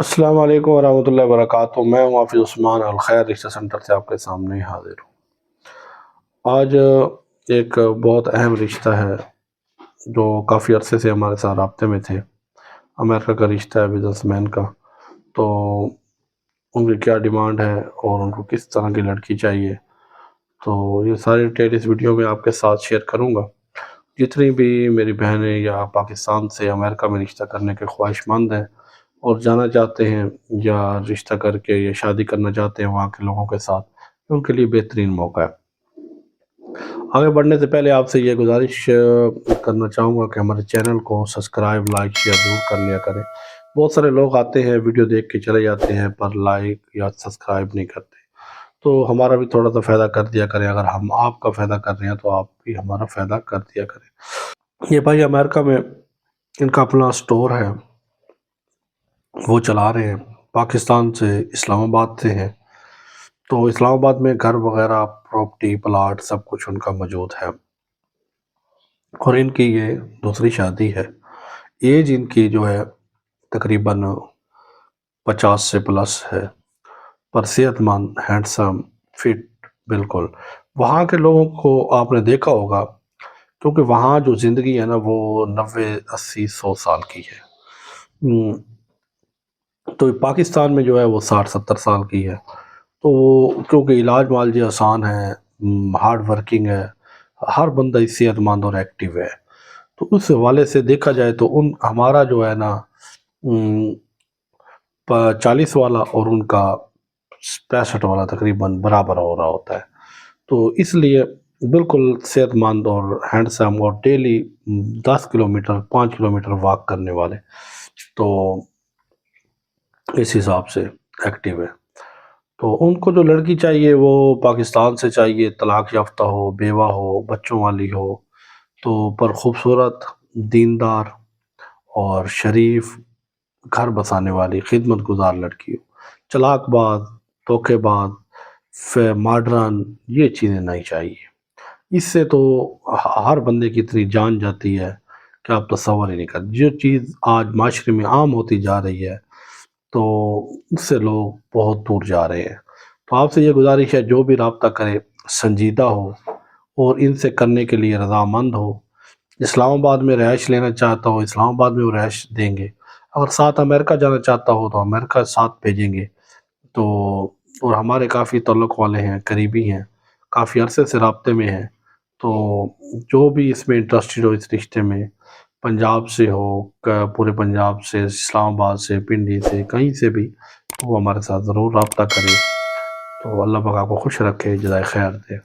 السلام علیکم ورحمۃ اللہ وبرکاتہ۔ میں ہوں حافظ عثمان، الخیر رشتہ سینٹر سے آپ کے سامنے حاضر ہوں۔ آج ایک بہت اہم رشتہ ہے جو کافی عرصے سے ہمارے ساتھ رابطے میں تھے۔ امریکہ کا رشتہ ہے، بزنس مین کا۔ تو ان کی کیا ڈیمانڈ ہے اور ان کو کس طرح کی لڑکی چاہیے، تو یہ ساری ڈیٹیل اس ویڈیو میں آپ کے ساتھ شیئر کروں گا۔ جتنی بھی میری بہنیں یا پاکستان سے امریکہ میں رشتہ کرنے کے خواہش مند ہیں اور جانا چاہتے ہیں یا رشتہ کر کے یا شادی کرنا چاہتے ہیں وہاں کے لوگوں کے ساتھ، ان کے لیے بہترین موقع ہے۔ آگے بڑھنے سے پہلے آپ سے یہ گزارش کرنا چاہوں گا کہ ہمارے چینل کو سبسکرائب، لائک، شیئر ضرور کر لیا کریں۔ بہت سارے لوگ آتے ہیں، ویڈیو دیکھ کے چلے جاتے ہیں، پر لائک یا سبسکرائب نہیں کرتے، تو ہمارا بھی تھوڑا سا فائدہ کر دیا کریں۔ اگر ہم آپ کا فائدہ کر رہے ہیں تو آپ بھی ہمارا فائدہ کر دیا کریں۔ یہ بھائی امریکہ میں ان کا اپنا سٹور ہے، وہ چلا رہے ہیں، پاکستان سے، اسلام آباد سے ہیں۔ تو اسلام آباد میں گھر وغیرہ، پراپرٹی، پلاٹ، سب کچھ ان کا موجود ہے، اور ان کی یہ دوسری شادی ہے۔ ایج ان کی جو ہے تقریباً 50 سے پلس ہے، پر صحت مند، ہینڈسم، فٹ بالکل۔ وہاں کے لوگوں کو آپ نے دیکھا ہوگا، کیونکہ وہاں جو زندگی ہے نا وہ 90، 80، 100 سال کی ہے۔ تو پاکستان میں جو ہے وہ 60، 70 سال کی ہے۔ تو کیونکہ علاج معالجے آسان ہے، ہارڈ ورکنگ ہے، ہر بندہ صحت مند اور ایکٹیو ہے، تو اس حوالے سے دیکھا جائے تو ہمارا جو ہے نا 40 والا اور ان کا 65 والا تقریباً برابر ہو رہا ہوتا ہے۔ تو اس لیے بالکل صحت مند اور ہینڈسم، اور ڈیلی 10 کلومیٹر، 5 کلومیٹر واک کرنے والے، تو اس حساب سے ایکٹیو ہے۔ تو ان کو جو لڑکی چاہیے وہ پاکستان سے چاہیے، طلاق یافتہ ہو، بیوہ ہو، بچوں والی ہو، تو پر خوبصورت، دیندار اور شریف، گھر بسانے والی، خدمت گزار لڑکی ہو۔ چلاک باز، دھوکے باز، ماڈرن، یہ چیزیں نہیں چاہیے۔ اس سے تو ہر بندے کی اتنی جان جاتی ہے کہ آپ تصور ہی نہیں کرتے۔ جو چیز آج معاشرے میں عام ہوتی جا رہی ہے تو اس سے لوگ بہت دور جا رہے ہیں۔ تو آپ سے یہ گزارش ہے، جو بھی رابطہ کرے سنجیدہ ہو اور ان سے کرنے کے لیے رضامند ہو۔ اسلام آباد میں رہائش لینا چاہتا ہو، اسلام آباد میں وہ رہائش دیں گے۔ اگر ساتھ امریکہ جانا چاہتا ہو تو امریکہ ساتھ بھیجیں گے۔ تو اور ہمارے کافی تعلق والے ہیں، قریبی ہیں، کافی عرصے سے رابطے میں ہیں۔ تو جو بھی اس میں انٹرسٹڈ ہو اس رشتے میں، پنجاب سے ہو، پورے پنجاب سے، اسلام آباد سے، پنڈی سے، کہیں سے بھی، وہ ہمارے ساتھ ضرور رابطہ کرے۔ تو اللہ پاک آپ کو خوش رکھے، جزائے خیر دے۔